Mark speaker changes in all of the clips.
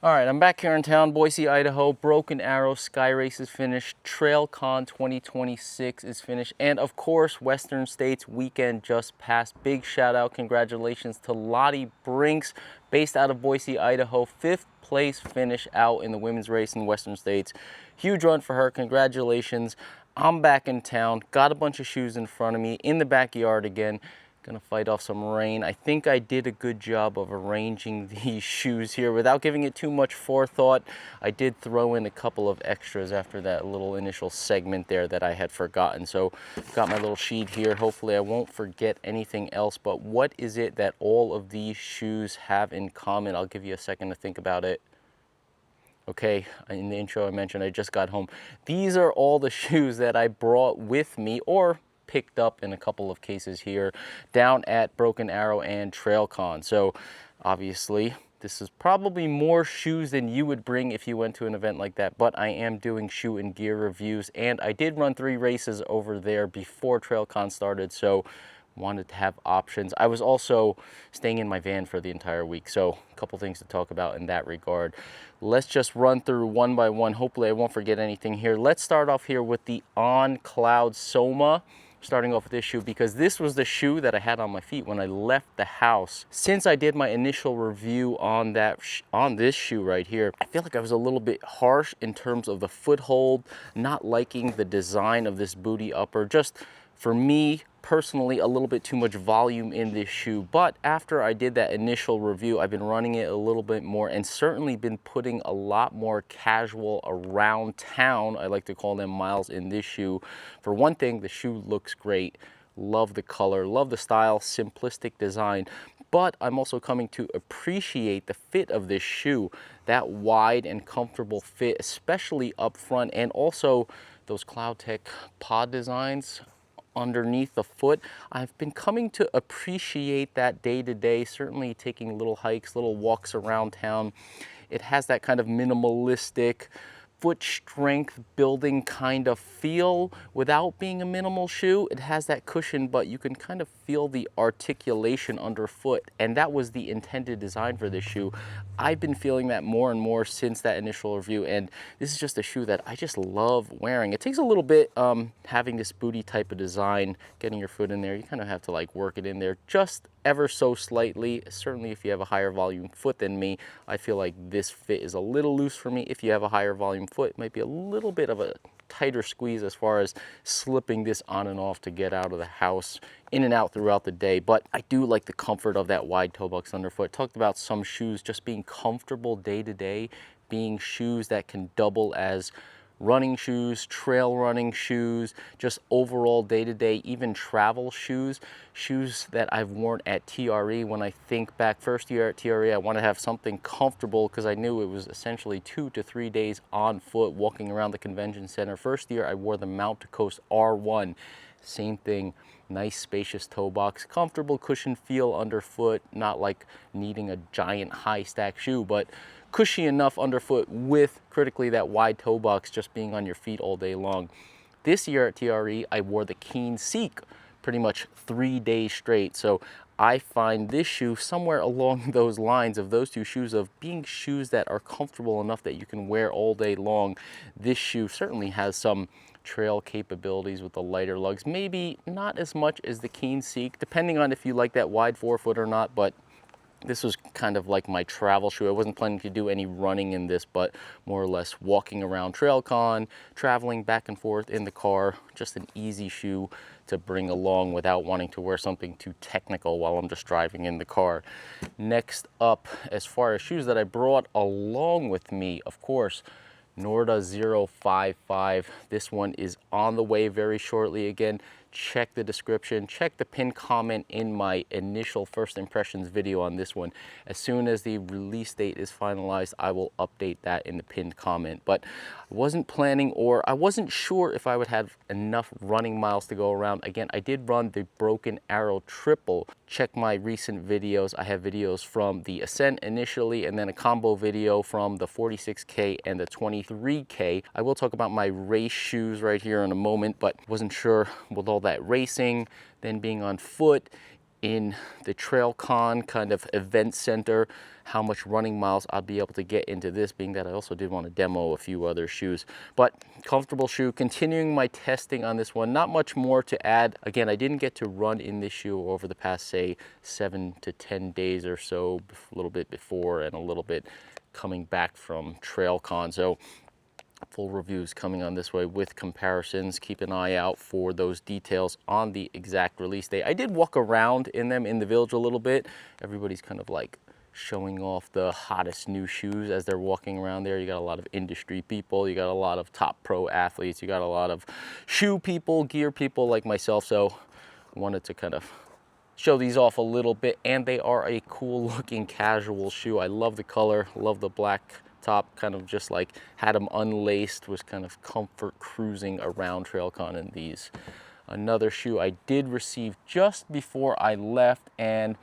Speaker 1: All right, I'm back here in town, Boise, Idaho. Broken Arrow Skyrace is finished. TrailCon 2026 is finished. And of course, Western States weekend just passed. Big shout out, congratulations to Lottie Brinks, based out of Boise, Idaho. 5th place finish out in the women's race in Western States. Huge run for her, congratulations. I'm back in town, got a bunch of shoes in front of me, in the backyard again. Gonna fight off some rain. I think I did a good job of arranging these shoes here without giving it too much forethought. I did throw in a couple of extras after that little initial segment there that I had forgotten. So got my little sheet here. Hopefully I won't forget anything else, but what is it that all of these shoes have in common? I'll give you a second to think about it. Okay, in the intro I mentioned I just got home. These are all the shoes that I brought with me, or picked up in a couple of cases here down at Broken Arrow and TrailCon. So obviously this is probably more shoes than you would bring if you went to an event like that, but I am doing shoe and gear reviews, and I did run 3 races over there before TrailCon started, so wanted to have options. I was also staying in my van for the entire week, so a couple things to talk about in that regard. Let's just run through one by one. Hopefully I won't forget anything here. Let's start off here with the On Cloud Soma. Starting off with this shoe because this was the shoe that I had on my feet when I left the house. Since I did my initial review on this shoe right here, I feel like I was a little bit harsh in terms of the foothold, not liking the design of this booty upper. Just for me personally, a little bit too much volume in this shoe. But after I did that initial review, I've been running it a little bit more and certainly been putting a lot more casual around town, I like to call them, miles in this shoe. For one thing, the shoe looks great. Love the color, love the style, simplistic design. But I'm also coming to appreciate the fit of this shoe, that wide and comfortable fit, especially up front, and also those CloudTech pod designs underneath the foot. I've been coming to appreciate that day to day, certainly taking little hikes, little walks around town. It has that kind of minimalistic foot strength building kind of feel without being a minimal shoe. It has that cushion, but you can kind of feel the articulation underfoot, and that was the intended design for this shoe. I've been feeling that more and more since that initial review, and this is just a shoe that I just love wearing. It takes a little bit having this booty type of design, getting your foot in there. You kind of have to like work it in there just ever so slightly. Certainly if you have a higher volume foot than me, I feel like this fit is a little loose for me. If you have a higher volume foot, it might be a little bit of a tighter squeeze as far as slipping this on and off to get out of the house, in and out throughout the day. But I do like the comfort of that wide toe box underfoot. Talked about some shoes just being comfortable day to day, being shoes that can double as running shoes, trail running shoes, just overall day-to-day, even travel shoes, shoes that I've worn at TRE. When I think back, first year at TRE, I wanted to have something comfortable because I knew it was essentially 2 to 3 days on foot walking around the convention center. First year, I wore the Mount to Coast R1. Same thing, nice spacious toe box, comfortable cushion feel underfoot, not like needing a giant high stack shoe, but cushy enough underfoot with critically that wide toe box just being on your feet all day long. This year at TRE, I wore the Keen Seek pretty much 3 days straight. So I find this shoe somewhere along those lines of those two shoes, of being shoes that are comfortable enough that you can wear all day long. This shoe certainly has some trail capabilities with the lighter lugs, maybe not as much as the Keen Seek, depending on if you like that wide forefoot or not, but this was kind of like my travel shoe. I wasn't planning to do any running in this, but more or less walking around TrailCon, traveling back and forth in the car, just an easy shoe to bring along without wanting to wear something too technical while I'm just driving in the car. Next up, as far as shoes that I brought along with me, of course, Norda 055. This one is on the way very shortly. Again, check the description, check the pinned comment in my initial first impressions video on this one. As soon as the release date is finalized, I will update that in the pinned comment. But I wasn't planning, or I wasn't sure if I would have enough running miles to go around. Again, I did run the Broken Arrow Triple. Check my recent videos. I have videos from the Ascent initially, and then a combo video from the 46K and the 23K. I will talk about my race shoes right here in a moment, but wasn't sure with all that racing, then being on foot, in the TrailCon kind of event center, how much running miles I'll be able to get into this, being that I also did want to demo a few other shoes. But comfortable shoe, continuing my testing on this one. Not much more to add. Again, I didn't get to run in this shoe over the past, say, 7 to 10 days or so, a little bit before and a little bit coming back from TrailCon. So full reviews coming on this way with comparisons. Keep an eye out for those details on the exact release date. I did walk around in them in the village a little bit. Everybody's kind of like showing off the hottest new shoes as they're walking around there. You got a lot of industry people, you got a lot of top pro athletes, you got a lot of shoe people, gear people like myself. So I wanted to kind of show these off a little bit, and they are a cool looking casual shoe. I love the color, love the black top, kind of just like had them unlaced, was kind of comfort cruising around TrailCon in these. Another shoe I did receive just before I left, and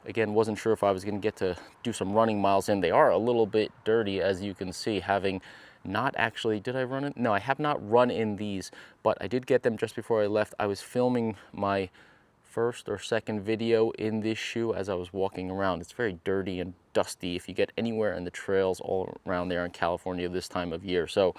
Speaker 1: again, wasn't sure if I was going to get to do some running miles in. They are a little bit dirty, as you can see, having not actually, did I run it? No, I have not run in these, but I did get them just before I left. I was filming my first or second video in this shoe as I was walking around. It's very dirty and dusty if you get anywhere in the trails all around there in California this time of year. So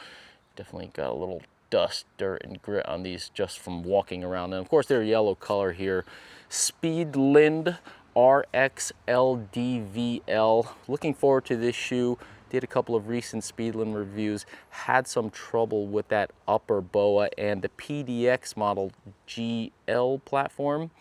Speaker 1: definitely got a little dust, dirt, and grit on these just from walking around. And of course, they're yellow color here. Speedland RXLDVL. Looking forward to this shoe. Did a couple of recent Speedland reviews, had some trouble with that upper boa and the PDX model GL platform.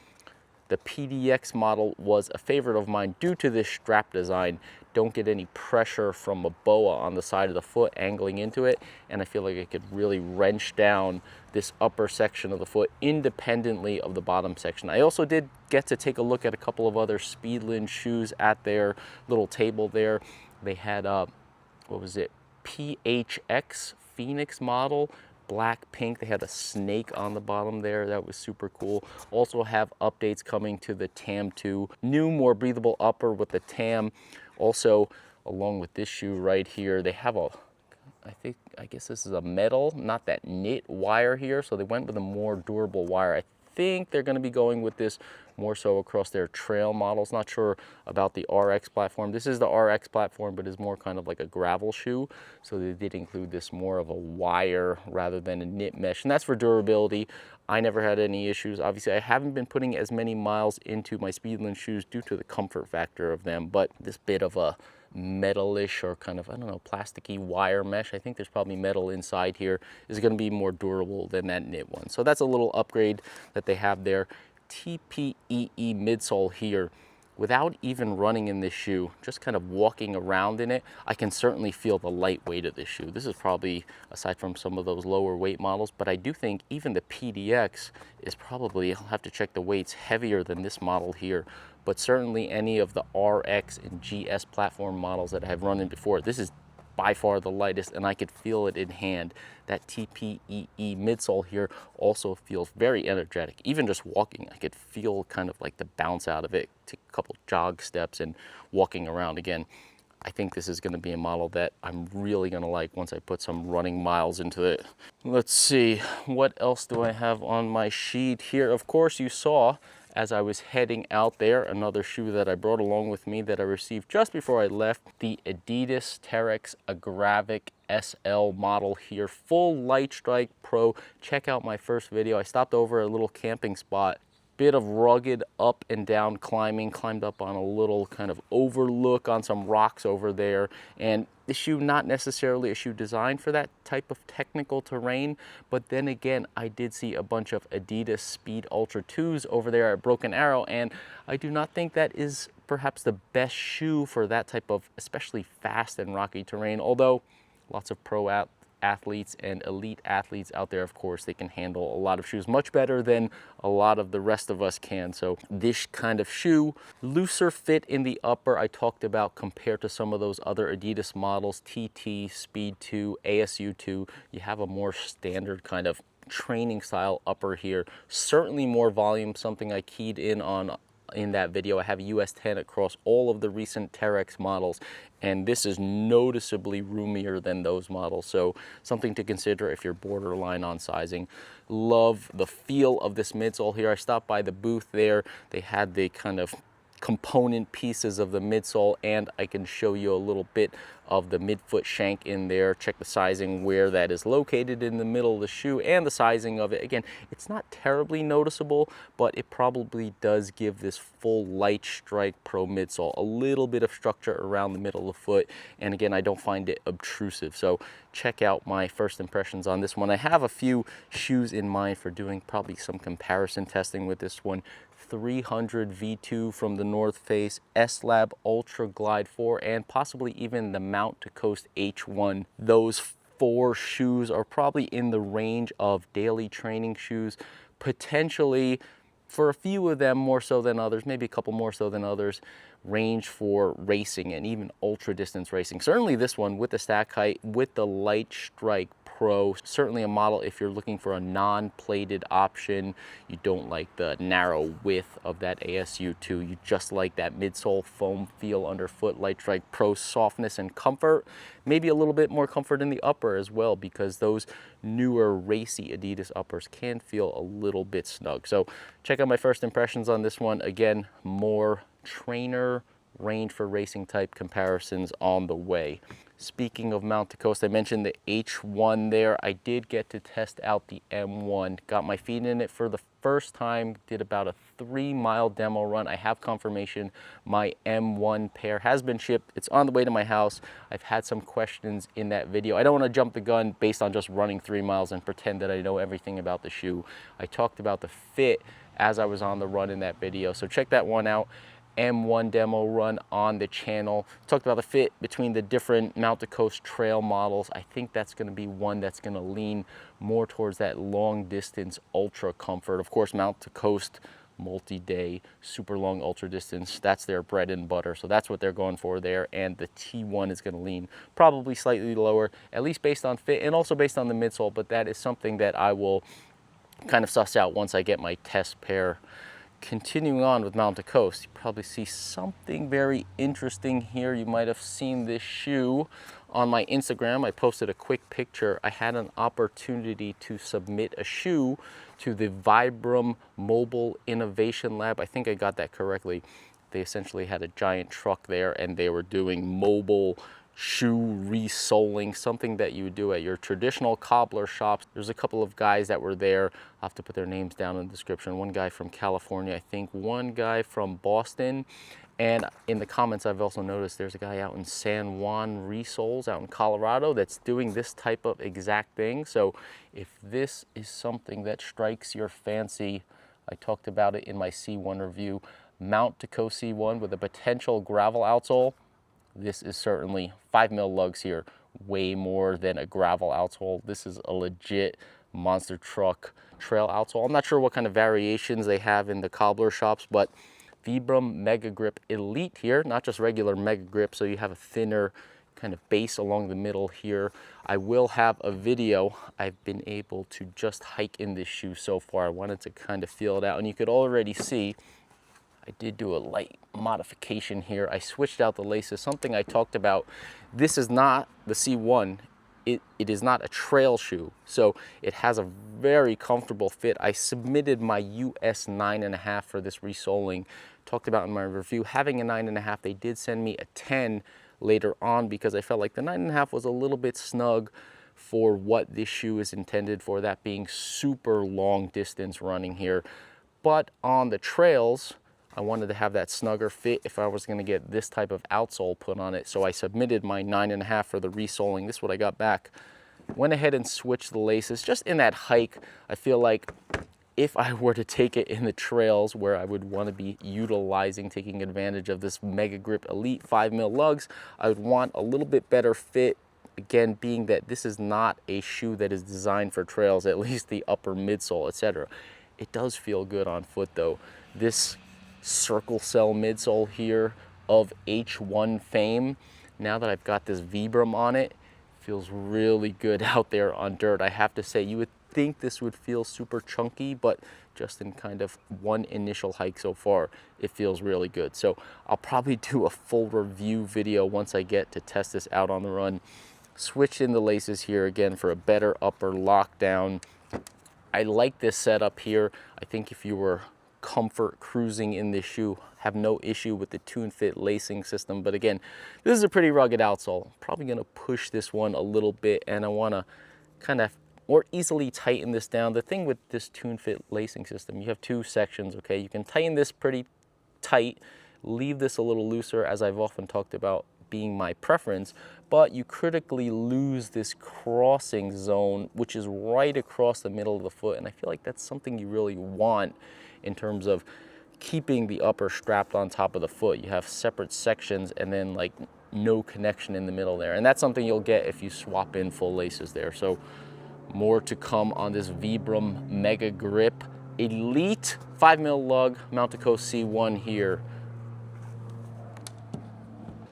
Speaker 1: The PDX model was a favorite of mine due to this strap design. Don't get any pressure from a boa on the side of the foot angling into it, and I feel like it could really wrench down this upper section of the foot independently of the bottom section. I also did get to take a look at a couple of other Speedland shoes at their little table there. They had what was it, PHX Phoenix model, black pink. They had a snake on the bottom there. That was super cool. Also have updates coming to the TAM 2. New, more breathable upper with the TAM. Also, along with this shoe right here, they have a, I guess this is a metal, not that knit wire here. So they went with a more durable wire. I think they're going to be going with this more so across their trail models. Not sure about the RX platform. This is the RX platform, but is more kind of like a gravel shoe. So they did include this more of a wire rather than a knit mesh, and that's for durability. I never had any issues. Obviously, I haven't been putting as many miles into my Speedland shoes due to the comfort factor of them, but this bit of a metalish or kind of, I don't know, plasticky wire mesh, I think there's probably metal inside here, is going to be more durable than that knit one. So that's a little upgrade that they have there. TPEE midsole here. Without even running in this shoe, just kind of walking around in it, I can certainly feel the light weight of this shoe. This is probably, aside from some of those lower weight models, but I do think even the PDX is probably, I'll have to check the weights, heavier than this model here. But certainly any of the RX and GS platform models that I have run in before, this is by far the lightest, and I could feel it in hand. That TPEE midsole here also feels very energetic. Even just walking, I could feel kind of like the bounce out of it. Take a couple jog steps and walking around. Again, I think this is going to be a model that I'm really going to like once I put some running miles into it. Let's see, what else do I have on my sheet here? Of course, you saw as I was heading out there, another shoe that I brought along with me that I received just before I left, the Adidas Terrex Agravic SL model here, full light strike pro. Check out my first video. I stopped over at a little camping spot, bit of rugged up and down climbing, climbed up on a little kind of overlook on some rocks over there. And the shoe, not necessarily a shoe designed for that type of technical terrain, but then again, I did see a bunch of Adidas Speed Ultra 2s over there at Broken Arrow, and I do not think that is perhaps the best shoe for that type of especially fast and rocky terrain, although lots of pro athletes and elite athletes out there, of course, they can handle a lot of shoes much better than a lot of the rest of us can. So this kind of shoe, looser fit in the upper, I talked about, compared to some of those other Adidas models, TT, Speed 2, ASU 2, you have a more standard kind of training style upper here. Certainly more volume, something I keyed in on in that video. I have US 10 across all of the recent Terrex models, and this is noticeably roomier than those models. So something to consider if you're borderline on sizing. Love the feel of this midsole here. I stopped by the booth there. They had the kind of component pieces of the midsole, and I can show you a little bit of the midfoot shank in there. Check the sizing where that is located in the middle of the shoe and the sizing of it. Again, it's not terribly noticeable, but it probably does give this full light strike pro midsole a little bit of structure around the middle of the foot, and again, I don't find it obtrusive. So check out my first impressions on this one. I have a few shoes in mind for doing probably some comparison testing with this one. 300 V2 from the North Face, S-Lab Ultra Glide 4, and possibly even the Mount to Coast H1. Those 4 shoes are probably in the range of daily training shoes, potentially for a few of them more so than others, maybe a couple more so than others, range for racing and even ultra distance racing. Certainly this one with the stack height, with the Light Strike Pro, certainly a model if you're looking for a non-plated option. You don't like the narrow width of that ASU2. You just like that midsole foam feel underfoot. Light Strike Pro softness and comfort. Maybe a little bit more comfort in the upper as well, because those newer racy Adidas uppers can feel a little bit snug. So check out my first impressions on this one. Again, more trainer range for racing type comparisons on the way. Speaking of Mount to Coast, I mentioned the H1 there. I did get to test out the M1. Got my feet in it for the first time. Did about a 3-mile demo run. I have confirmation my M1 pair has been shipped. It's on the way to my house. I've had some questions in that video. I don't want to jump the gun based on just running 3 miles and pretend that I know everything about the shoe. I talked about the fit as I was on the run in that video, so check that one out. M1 demo run on the channel. Talked about the fit between the different Mount to Coast trail models. I think that's going to be one that's going to lean more towards that long distance ultra comfort. Of course, Mount to Coast multi-day super long ultra distance, that's their bread and butter, so that's what they're going for there. And the T1 is going to lean probably slightly lower, at least based on fit and also based on the midsole, but that is something that I will kind of suss out once I get my test pair. Continuing on with Mount to Coast, you probably see something very interesting here. You might have seen this shoe on my Instagram. I posted a quick picture. I had an opportunity to submit a shoe to the Vibram Mobile Innovation Lab. I think I got that correctly. They essentially had a giant truck there, and they were doing mobile shoe resoling, something that you would do at your traditional cobbler shops. There's a couple of guys that were there. I'll have to put their names down in the description. One guy from California, I think, one guy from Boston, and in the comments I've also noticed there's a guy out in San Juan Resoles out in Colorado that's doing this type of exact thing. So if this is something that strikes your fancy, I talked about it in my C1 review, Mount to Coast C1 with a potential gravel outsole. This is certainly 5 mil lugs here, way more than a gravel outsole. This is a legit monster truck trail outsole. I'm not sure what kind of variations they have in the cobbler shops, but Vibram Mega Grip Elite here, not just regular Mega Grip, so you have a thinner kind of base along the middle here. I will have a video. I've been able to just hike in this shoe so far. I wanted to kind of feel it out, and you could already see I did do a light modification here. I switched out the laces, something I talked about. This is not the C1. It is not a trail shoe, so it has a very comfortable fit. I submitted my US 9.5 for this resoling. Talked about in my review, having a 9.5, they did send me a 10 later on because I felt like the 9.5 was a little bit snug for what this shoe is intended for, that being super long distance running here. But on the trails, I wanted to have that snugger fit if I was going to get this type of outsole put on it. So I submitted my 9.5 for the resoling. This is what I got back. Went ahead and switched the laces. Just in that hike, I feel like if I were to take it in the trails where I would want to be utilizing, taking advantage of this Mega Grip Elite 5 mil lugs, I would want a little bit better fit. Again, being that this is not a shoe that is designed for trails, at least the upper midsole, etc. It does feel good on foot though. This circle cell midsole here of H1 fame, now that I've got this Vibram on it, feels really good out there on dirt. I have to say, you would think this would feel super chunky, but just in kind of one initial hike so far, it feels really good. So I'll probably do a full review video once I get to test this out on the run. Switched in the laces here again for a better upper lockdown. I like this setup here. I think if you were comfort cruising in this shoe, have no issue with the tune fit lacing system. But again, this is a pretty rugged outsole. Probably gonna push this one a little bit, and I wanna kind of more easily tighten this down. The thing with this tune fit lacing system, you have two sections, okay? You can tighten this pretty tight, leave this a little looser, as I've often talked about being my preference, but you critically lose this crossing zone, which is right across the middle of the foot. And I feel like that's something you really want in terms of keeping the upper strapped on top of the foot. You have separate sections and then like no connection in the middle there. And that's something you'll get if you swap in full laces there. So more to come on this Vibram Mega Grip Elite 5mm lug Mountaco C1 here.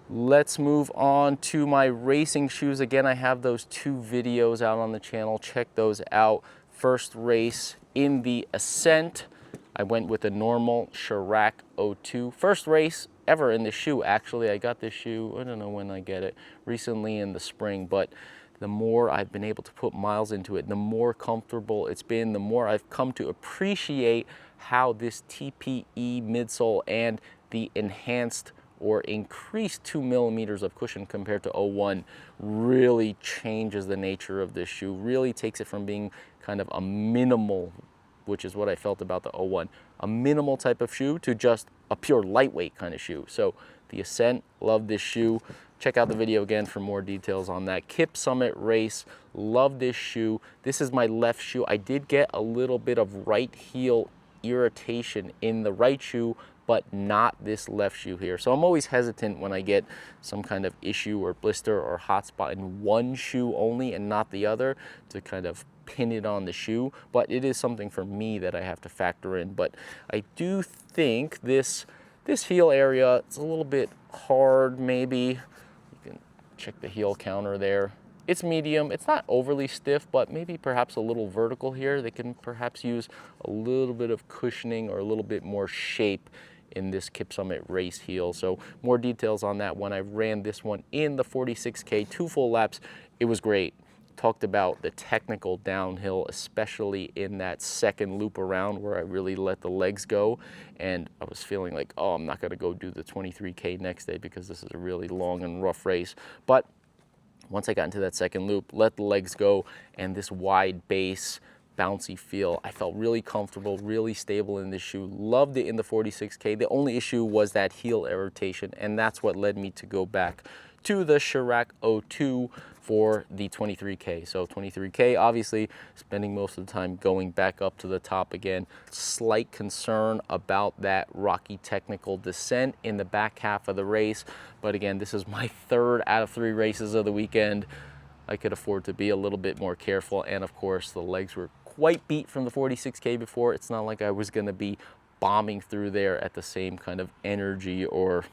Speaker 1: Let's move on to my racing shoes. Again, I have those two videos out on the channel. Check those out. First race in the Ascent, I went with a NNormal Chirac 02. First race ever in this shoe, actually. I got this shoe, I don't know when I get it, recently in the spring, but the more I've been able to put miles into it, the more comfortable it's been, the more I've come to appreciate how this TPE midsole and the enhanced or increased 2mm of cushion compared to 01 really changes the nature of this shoe, really takes it from being kind of a minimal, which is what I felt about the 01, a minimal type of shoe, to just a pure lightweight kind of shoe. So the Ascent, love this shoe. Check out the video again for more details on that. Kip Summit Race, love this shoe. This is my left shoe. I did get a little bit of right heel irritation in the right shoe, but not this left shoe here. So I'm always hesitant when I get some kind of issue or blister or hot spot in one shoe only and not the other, to kind of pin it on the shoe. But it is something for me that I have to factor in. But I do think this heel area, it's a little bit hard maybe. You can check the heel counter there. It's medium, it's not overly stiff, but maybe perhaps a little vertical here. They can perhaps use a little bit of cushioning or a little bit more shape in this Kip Summit Race heel. So more details on that when I ran this one in the 46K, 2 full laps. It was great. Talked about the technical downhill, especially in that second loop around where I really let the legs go. And I was feeling like, oh, I'm not gonna go do the 23K next day because this is a really long and rough race. But once I got into that second loop, let the legs go, and this wide base, bouncy feel, I felt really comfortable, really stable in this shoe. Loved it in the 46K. The only issue was that heel irritation, and that's what led me to go back to the Chirac 02 for the 23K. So 23K, obviously spending most of the time going back up to the top again. Slight concern about that rocky technical descent in the back half of the race. But again, this is my 3rd out of 3 races of the weekend. I could afford to be a little bit more careful. And of course, the legs were quite beat from the 46K before. It's not like I was gonna be bombing through there at the same kind of energy or,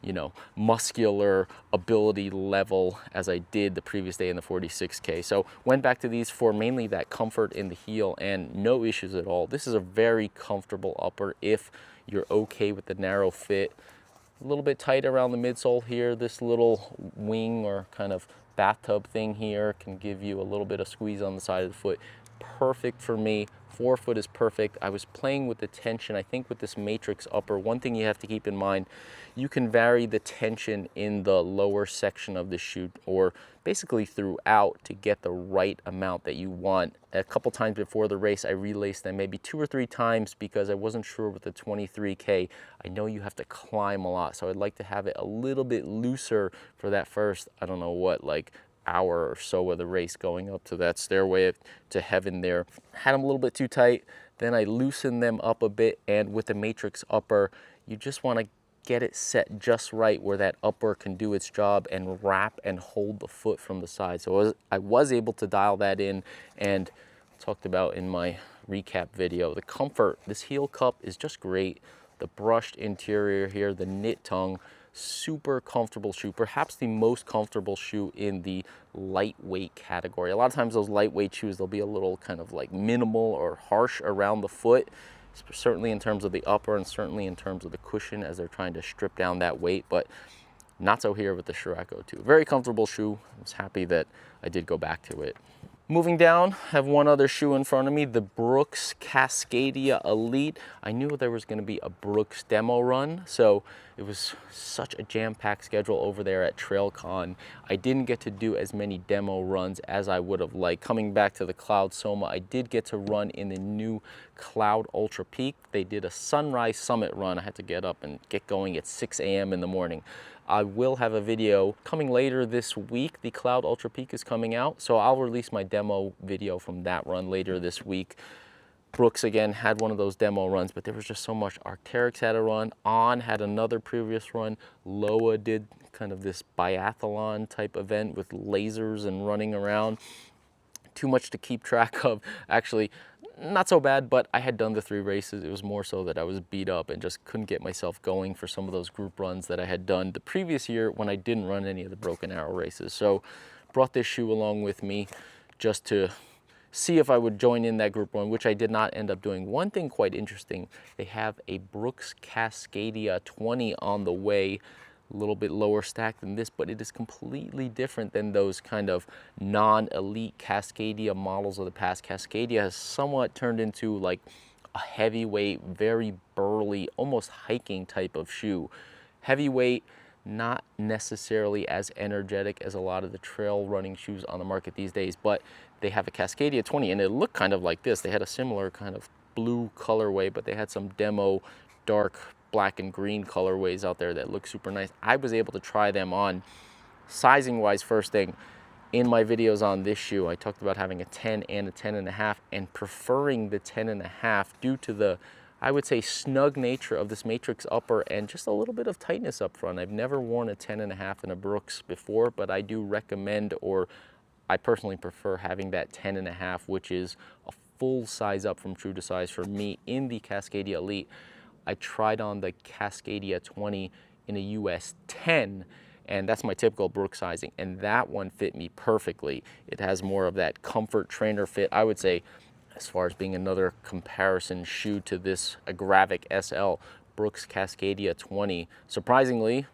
Speaker 1: you know, muscular ability level as I did the previous day in the 46K. So went back to these for mainly that comfort in the heel and no issues at all. This is a very comfortable upper if you're okay with the narrow fit. A little bit tight around the midsole here. This little wing or kind of bathtub thing here can give you a little bit of squeeze on the side of the foot. Perfect for me. Forefoot is perfect. I was playing with the tension. I think with this matrix upper, one thing you have to keep in mind, you can vary the tension in the lower section of the shoe or basically throughout to get the right amount that you want. A couple times before the race, I relaced them maybe 2 or 3 times because I wasn't sure with the 23K. I know you have to climb a lot, so I'd like to have it a little bit looser for that first, I don't know what, like hour or so of the race going up to that stairway to heaven there. Had them a little bit too tight, then I loosened them up a bit, and with the matrix upper, you just want to get it set just right where that upper can do its job and wrap and hold the foot from the side. So I was able to dial that in, and talked about in my recap video, the comfort, this heel cup is just great. The brushed interior here, the knit tongue, super comfortable shoe, perhaps the most comfortable shoe in the lightweight category. A lot of times those lightweight shoes, they'll be a little kind of like minimal or harsh around the foot, certainly in terms of the upper and certainly in terms of the cushion as they're trying to strip down that weight, but not so here with the Scirocco 2. Very comfortable shoe. I was happy that I did go back to it. Moving down, I have one other shoe in front of me, the Brooks Cascadia Elite. I knew there was going to be a Brooks demo run, so it was such a jam-packed schedule over there at TrailCon. I didn't get to do as many demo runs as I would have liked. Coming back to the Cloud Soma, I did get to run in the new Cloud Ultra Peak. They did a Sunrise Summit run. I had to get up and get going at 6 a.m. in the morning. I will have a video coming later this week. The Cloud Ultra Peak is coming out, so I'll release my demo video from that run later this week. Brooks, again, had one of those demo runs, but there was just so much. Terrex had a run, On had another previous run, Loa did kind of this biathlon type event with lasers and running around. Too much to keep track of. Actually, not so bad, but I had done the 3 races. It was more so that I was beat up and just couldn't get myself going for some of those group runs that I had done the previous year when I didn't run any of the Broken Arrow races. So brought this shoe along with me just to see if I would join in that group run, which I did not end up doing. One thing quite interesting, they have a Brooks Cascadia 20 on the way, a little bit lower stack than this, but it is completely different than those kind of non-elite Cascadia models of the past. Cascadia has somewhat turned into like a heavyweight, very burly, almost hiking type of shoe. Heavyweight, not necessarily as energetic as a lot of the trail running shoes on the market these days, but they have a Cascadia 20 and it looked kind of like this. They had a similar kind of blue colorway, but they had some demo dark black and green colorways out there that look super nice. I was able to try them on. Sizing wise, first thing, in my videos on this shoe, I talked about having a 10 and a 10.5 and preferring the 10.5 due to the, I would say, snug nature of this Matrix upper and just a little bit of tightness up front. I've never worn a 10.5 in a Brooks before, but I do recommend, or I personally prefer having that 10.5, which is a full size up from true to size for me in the Cascadia Elite. I tried on the Cascadia 20 in a US 10, and that's my typical Brooks sizing, and that one fit me perfectly. It has more of that comfort trainer fit, I would say, as far as being another comparison shoe to this Agravic SL. Brooks Cascadia 20, surprisingly,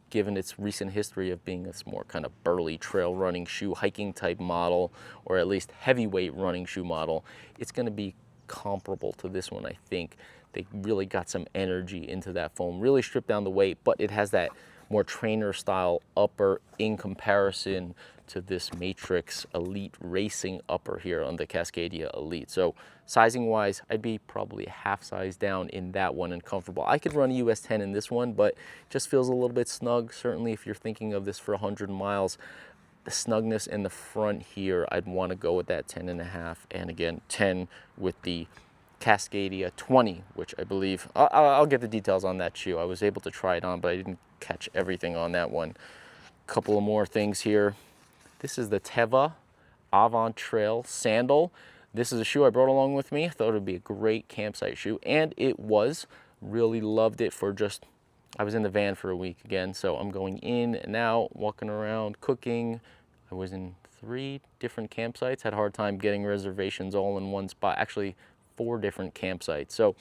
Speaker 1: given its recent history of being this more kind of burly trail running shoe, hiking type model, or at least heavyweight running shoe model, it's going to be comparable to this one, I think. They really got some energy into that foam, really stripped down the weight, but it has that more trainer style upper in comparison to this Matrix Elite Racing upper here on the Cascadia Elite. So sizing wise, I'd be probably a half size down in that one and comfortable. I could run a US 10 in this one, but it just feels a little bit snug. Certainly if you're thinking of this for 100 miles, the snugness in the front here, I'd want to go with that 10.5, and again 10 with the Cascadia 20, which I believe, I'll get the details on that shoe. I was able to try it on, but I didn't catch everything on that one. Couple of more things here. This is the Teva Avant Trail Sandal. This is a shoe I brought along with me. I thought it would be a great campsite shoe, and it was. Really loved it for just, I was in the van for a week again, so I'm going in and out, walking around, cooking. I was in 3 different campsites, had a hard time getting reservations all in one spot. Actually, 4 different campsites. So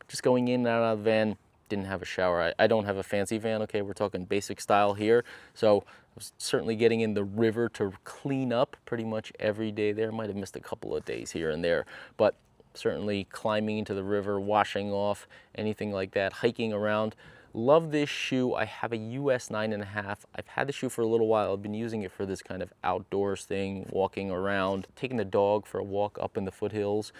Speaker 1: just going in and out of the van, didn't have a shower. I don't have a fancy van, okay? We're talking basic style here. So I was certainly getting in the river to clean up pretty much every day there. Might have missed a couple of days here and there, but certainly climbing into the river, washing off, anything like that, hiking around. Love this shoe. I have a US 9.5. I've had the shoe for a little while. I've been using it for this kind of outdoors thing, walking around, taking the dog for a walk up in the foothills.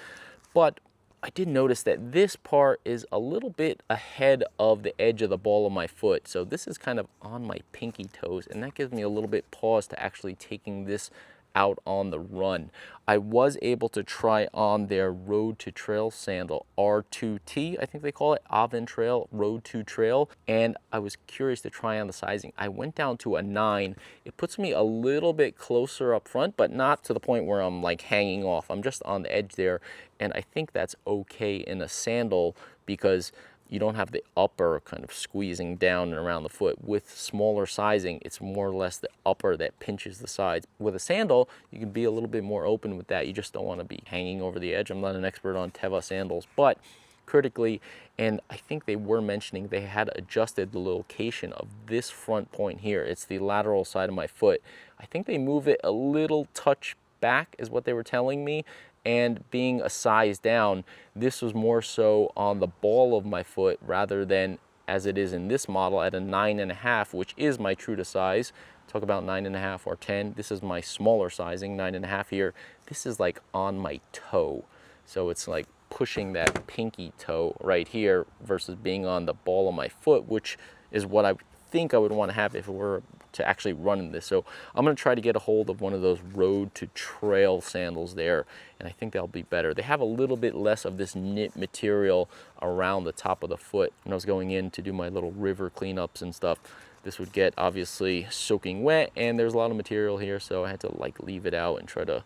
Speaker 1: But I did notice that this part is a little bit ahead of the edge of the ball of my foot. So this is kind of on my pinky toes, and that gives me a little bit pause to actually taking this out on the run. I was able to try on their Road to Trail sandal, R2T, I think they call it, Avant Trail, Road to Trail, and I was curious to try on the sizing. I went down to a 9. It puts me a little bit closer up front, but not to the point where I'm like hanging off. I'm just on the edge there, and I think that's okay in a sandal because you don't have the upper kind of squeezing down and around the foot. With smaller sizing, it's more or less the upper that pinches the sides. With a sandal, you can be a little bit more open with that. You just don't want to be hanging over the edge. I'm not an expert on Teva sandals, but critically, and I think they were mentioning they had adjusted the location of this front point here. It's the lateral side of my foot. I think they move it a little touch back is what they were telling me, and being a size down, this was more so on the ball of my foot rather than as it is in this model at a 9.5, which is my true to size. Talk about 9.5 or 10. This is my smaller sizing, 9.5 here. This is like on my toe. So it's like pushing that pinky toe right here versus being on the ball of my foot, which is what I think I would want to have if it were to actually run in this. So I'm going to try to get a hold of one of those road to trail sandals there, and I think that'll be better. They have a little bit less of this knit material around the top of the foot. When I was going in to do my little river cleanups and stuff, this would get obviously soaking wet, and there's a lot of material here, so I had to like leave it out and try to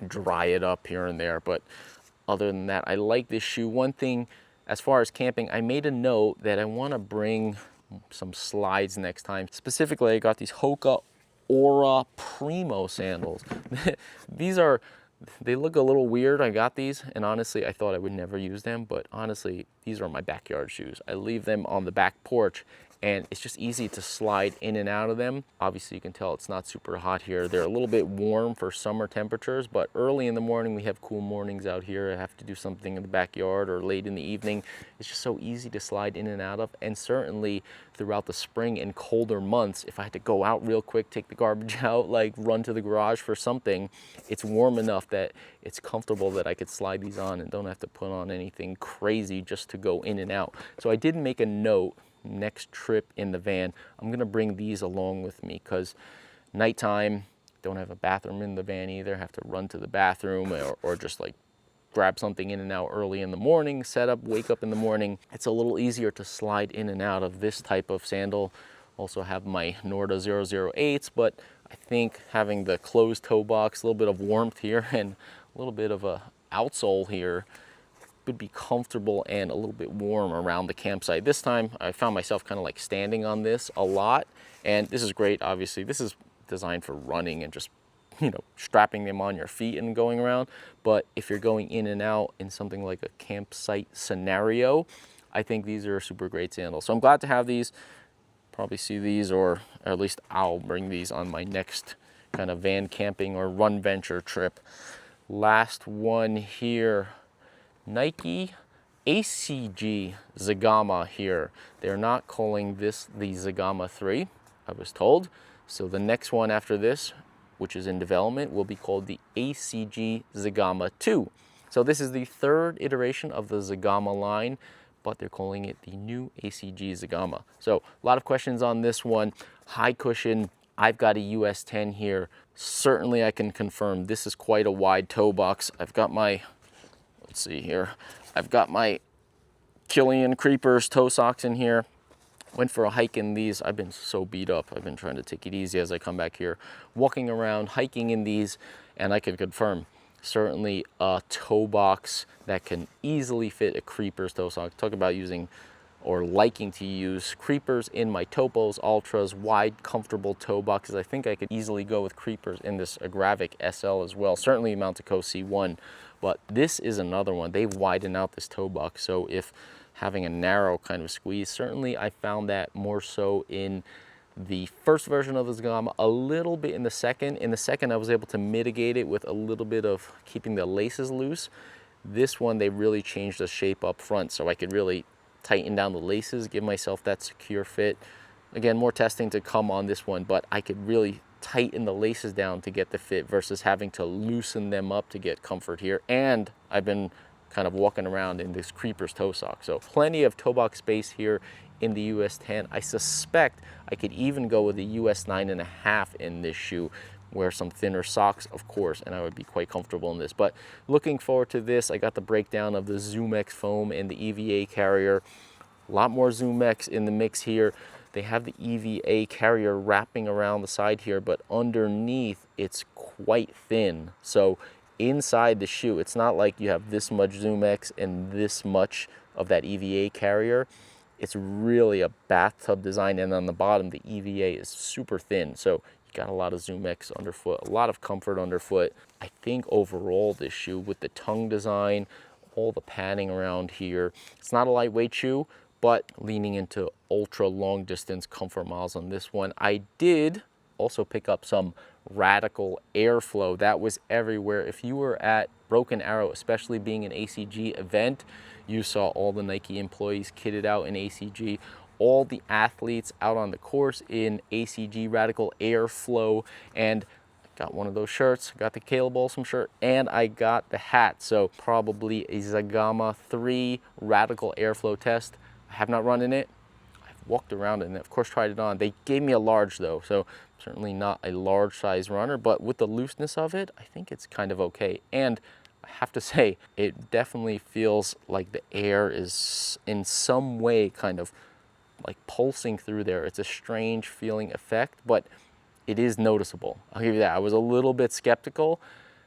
Speaker 1: dry it up here and there. But other than that, I like this shoe. One thing as far as camping, I made a note that I want to bring some slides next time. Specifically, I got these Hoka Aura Primo sandals. They look a little weird. I got these, and honestly, I thought I would never use them, but honestly, these are my backyard shoes. I leave them on the back porch, and it's just easy to slide in and out of them. Obviously, you can tell it's not super hot here. They're a little bit warm for summer temperatures, but early in the morning, we have cool mornings out here. I have to do something in the backyard or late in the evening. It's just so easy to slide in and out of, and certainly throughout the spring and colder months, if I had to go out real quick, take the garbage out, like run to the garage for something, it's warm enough that it's comfortable that I could slide these on and don't have to put on anything crazy just to go in and out. So I did make a note, next trip in the van, I'm gonna bring these along with me, because nighttime, don't have a bathroom in the van either, have to run to the bathroom or just like grab something in and out early in the morning, set up, wake up in the morning. It's a little easier to slide in and out of this type of sandal. Also have my Norda 008s, but I think having the closed toe box, a little bit of warmth here and a little bit of a outsole here would be comfortable and a little bit warm around the campsite. This time I found myself kind of like standing on this a lot, and this is great. Obviously this is designed for running and just, you know, strapping them on your feet and going around. But if you're going in and out in something like a campsite scenario, I think these are super great sandals. So I'm glad to have these. Probably see these, or at least I'll bring these on my next kind of van camping or run venture trip. Last one here, Nike ACG Zagama here. They're not calling this the Zagama 3, I was told. So the next one after this, which is in development, will be called the ACG Zagama 2. So this is the third iteration of the Zagama line, but they're calling it the new ACG Zagama. So a lot of questions on this one. High cushion. I've got a US 10 here. Certainly I can confirm this is quite a wide toe box. I've got my, let's see here, I've got my Killian Creepers toe socks in here. Went for a hike in these. I've been so beat up. I've been trying to take it easy as I come back here. Walking around, hiking in these, and I can confirm, certainly a toe box that can easily fit a Creepers toe sock. Talk about using or liking to use Creepers in my Topos, Ultras, wide, comfortable toe boxes. I think I could easily go with Creepers in this Agravic SL as well. Certainly Mountaco C1, but this is another one. They've widened out this toe box, so if having a narrow kind of squeeze, certainly I found that more so in the first version of the Zagama, a little bit in the second. In the second, I was able to mitigate it with a little bit of keeping the laces loose. This one, they really changed the shape up front, so I could really tighten down the laces, give myself that secure fit. Again, more testing to come on this one, but I could really tighten the laces down to get the fit versus having to loosen them up to get comfort here. And I've been kind of walking around in this Creepers toe sock. So plenty of toe box space here in the US 10. I suspect I could even go with the US 9.5 in this shoe. Wear some thinner socks, of course, and I would be quite comfortable in this. But looking forward to this. I got the breakdown of the ZoomX foam and the EVA carrier. A lot more ZoomX in the mix here. They have the EVA carrier wrapping around the side here, but underneath it's quite thin. So inside the shoe, it's not like you have this much ZoomX and this much of that EVA carrier. It's really a bathtub design, and on the bottom, the EVA is super thin. So you got a lot of ZoomX underfoot, a lot of comfort underfoot. I think overall this shoe with the tongue design, all the padding around here, it's not a lightweight shoe, but leaning into ultra long distance comfort miles on this one. I did also pick up some Radical Airflow. That was everywhere. If you were at Broken Arrow, especially being an ACG event, you saw all the Nike employees kitted out in ACG, all the athletes out on the course in ACG Radical Airflow, and got one of those shirts, got the Caleb Olson shirt, and I got the hat. So probably a Zagama 3 Radical Airflow test. I have not run in it. I've walked around it and of course tried it on. They gave me a large though, so certainly not a large size runner, but with the looseness of it, I think it's kind of okay. And I have to say, it definitely feels like the air is in some way kind of like pulsing through there. It's a strange feeling effect, but it is noticeable. I'll give you that. I was a little bit skeptical,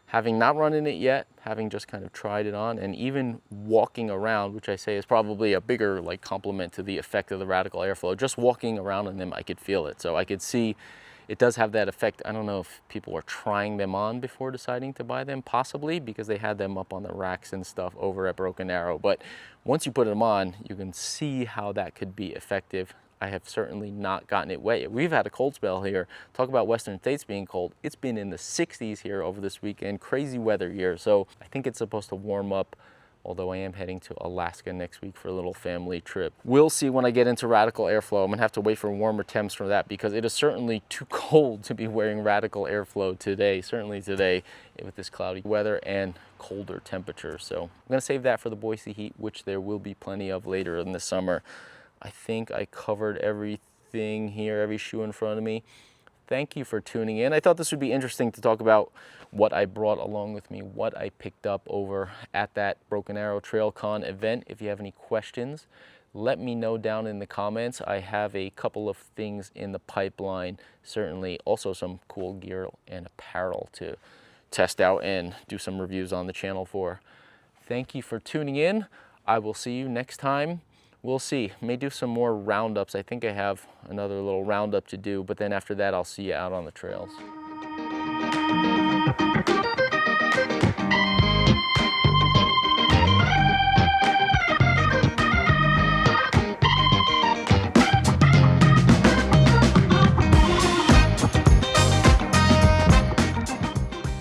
Speaker 1: having not run in it yet, having just kind of tried it on, and even walking around, which I say is probably a bigger like compliment to the effect of the Radical Airflow. Just walking around in them, I could feel it. So I could see it does have that effect. I don't know if people were trying them on before deciding to buy them, possibly because they had them up on the racks and stuff over at Broken Arrow. But once you put them on, you can see how that could be effective. I have certainly not gotten it wet yet. We've had a cold spell here. Talk about Western States being cold. It's been in the 60s here over this weekend. Crazy weather here. So I think it's supposed to warm up, although I am heading to Alaska next week for a little family trip. We'll see when I get into Radical Airflow. I'm gonna have to wait for warmer temps for that because it is certainly too cold to be wearing Radical Airflow today, certainly today with this cloudy weather and colder temperatures. So I'm gonna save that for the Boise heat, which there will be plenty of later in the summer. I think I covered everything here, every shoe in front of me. Thank you for tuning in. I thought this would be interesting to talk about what I brought along with me, what I picked up over at that Broken Arrow TrailCon event. If you have any questions, let me know down in the comments. I have a couple of things in the pipeline, certainly also some cool gear and apparel to test out and do some reviews on the channel for. Thank you for tuning in. I will see you next time. We'll see. May do some more roundups. I think I have another little roundup to do, but then after that, I'll see you out on the trails.